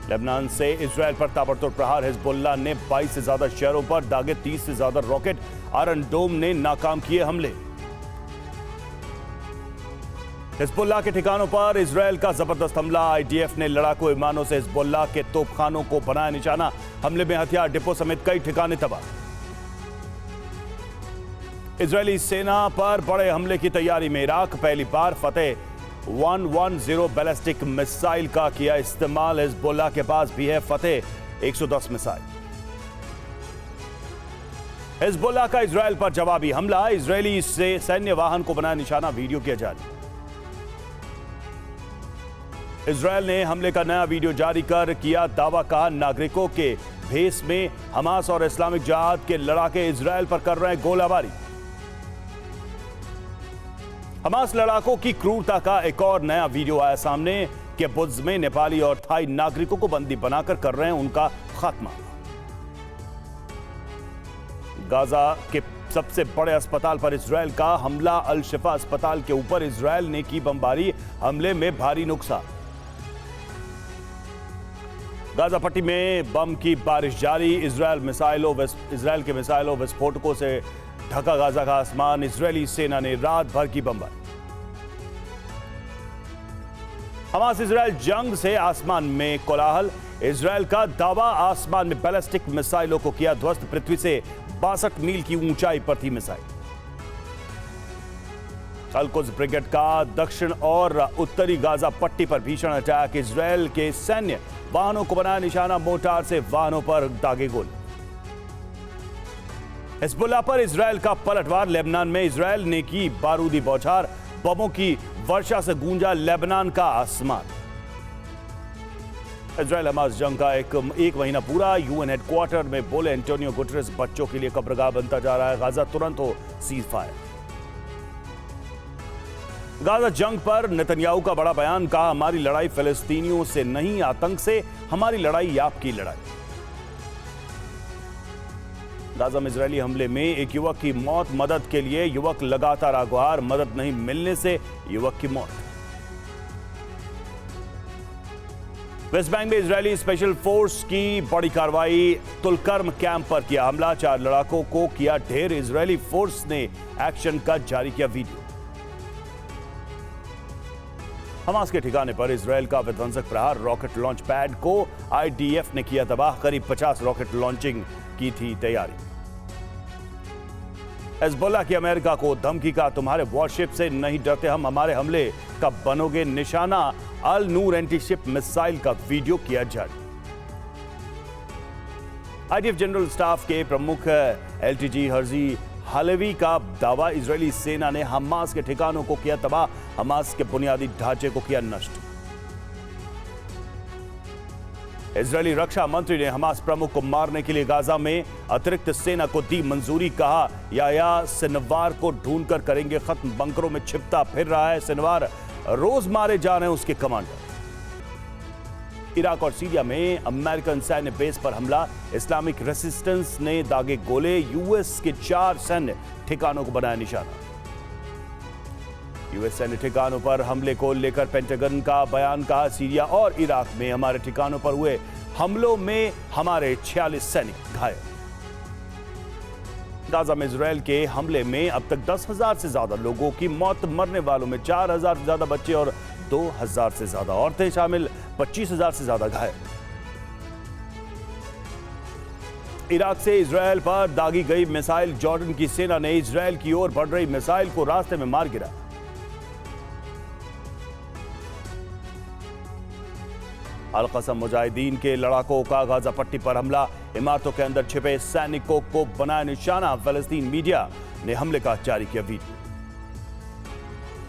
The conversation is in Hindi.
लेबनान से इजरायल पर ताबड़तोड़ प्रहार। हिजबुल्लाह ने 22 से ज्यादा शहरों पर दागे। 30 से ज्यादा रॉकेट। आयरन डोम ने नाकाम किए हमले। हिजबुल्लाह के ठिकानों पर इजरायल का जबरदस्त हमला। आईडीएफ ने लड़ाकू विमानों से हिजबुल्लाह के तोपखानों को बनाया निशाना। हमले में हथियार डिपो समेत कई ठिकाने तबाह। इजरायली सेना पर बड़े हमले की तैयारी में इराक। पहली बार फतेह 110 बैलिस्टिक मिसाइल का किया इस्तेमाल। हिजबुल्लाह के पास भी है फतेह 110 मिसाइल। हिजबुल्लाह का इजरायल पर जवाबी हमला। इजरायली से सैन्य वाहन को बनाया निशाना। वीडियो किया जारी। इजरायल ने हमले का नया वीडियो जारी कर किया दावा। कहा नागरिकों के भेस में हमास और इस्लामिक जिहाद के लड़ाके इजरायल पर कर रहे हैं गोलाबारी। हमास लड़ाकों की क्रूरता का एक और नया वीडियो आया सामने कि बुद्स में नेपाली और थाई नागरिकों को बंदी बनाकर कर रहे हैं उनका खात्मा। गाजा के सबसे बड़े अस्पताल पर इजरायल का हमला। अल शिफा अस्पताल के ऊपर इजरायल ने की बमबारी। हमले में भारी नुकसान। गाजा पट्टी में बम की बारिश जारी। इजरायल के मिसाइलों विस्फोटकों से ढका गाजा का आसमान। इजरायली सेना ने रात भर की बमबारी। हमास इजरायल जंग से आसमान में कोलाहल। इजरायल का दावा। आसमान में बैलिस्टिक मिसाइलों को किया ध्वस्त। पृथ्वी से 62 मील की ऊंचाई पर थी मिसाइल। अल-कुद्स ब्रिगेड का दक्षिण और उत्तरी गाजा पट्टी पर भीषण अटैक। इजरायल के सैन्य वाहनों को बनाया निशाना। मोर्टार से वाहनों पर दागे गोले। हिजबुल्लाह पर इजरायल का पलटवार। लेबनान में इजरायल ने की बारूदी बौछार। बमों की वर्षा से गूंजा लेबनान का आसमान। इजरायल हमास जंग का एक महीना पूरा। यूएन हेडक्वार्टर में बोले एंटोनियो गुटेरेस बच्चों के लिए कब्रगाह बनता जा रहा है। गाजा तुरंत हो सीज फायर। गाजा जंग पर नेतन्याहू का बड़ा बयान। कहा हमारी लड़ाई फिलिस्तीनियों से नहीं आतंक से। हमारी लड़ाई आपकी लड़ाई। गाजा में इजरायली हमले में एक युवक की मौत। मदद के लिए युवक लगातार आगुहार। मदद नहीं मिलने से युवक की मौत। वेस्ट बैंक में इजरायली स्पेशल फोर्स की बड़ी कार्रवाई। तुलकर्म कैंप पर किया हमला। 4 लड़ाकों को किया ढेर। इजरायली फोर्स ने एक्शन का जारी किया वीडियो। हमास के ठिकाने पर इजरायल का विध्वंसक प्रहार। रॉकेट लॉन्च पैड को आईडीएफ ने किया तबाह। करीब 50 रॉकेट लॉन्चिंग की थी तैयारी। हिजबुल्लाह की अमेरिका को धमकी। का तुम्हारे वॉरशिप से नहीं डरते हम। हमारे हमले का बनोगे निशाना। अल नूर एंटीशिप मिसाइल का वीडियो किया जारी। आईडीएफ जनरल स्टाफ के प्रमुख एलटीजी हर्जी हालेवी का दावा। इजरायली सेना ने हमास के ठिकानों को किया तबाह। हमास के बुनियादी ढांचे को किया नष्ट। इजरायली रक्षा मंत्री ने हमास प्रमुख को मारने के लिए गाजा में अतिरिक्त सेना को दी मंजूरी। कहा याया सिनवार को ढूंढकर करेंगे खत्म। बंकरों में छिपता फिर रहा है सिनवार। रोज मारे जा रहे हैं उसके कमांडर। इराक और सीरिया में अमेरिकन सैन्य बेस पर हमला। इस्लामिक रेसिस्टेंस ने दागे गोले। यूएस के 4 सैन्य ठिकानों को बनाया निशाना। यूएस सैन्य ठिकानों पर हमले को लेकर पेंटागन का बयान। कहा सीरिया और इराक में हमारे ठिकानों पर हुए हमलों में हमारे 46 सैनिक घायल। गाजा में इजरायल के हमले में अब तक 10,000 से ज्यादा लोगों की मौत। मरने वालों में 4,000 से ज्यादा बच्चे और 2,000 से ज्यादा औरतें शामिल। 25,000 से ज्यादा घायल। इराक से इजरायल पर दागी गई मिसाइल। जॉर्डन की सेना ने इजरायल की ओर बढ़ रही मिसाइल को रास्ते में मार गिरा। अल-क़सम मुजाहिदीन के लड़ाकों का गाजा पट्टी पर हमला। इमारतों के अंदर छिपे सैनिकों को बनाया निशाना। फलस्तीन मीडिया ने हमले का जारी किया वीडियो।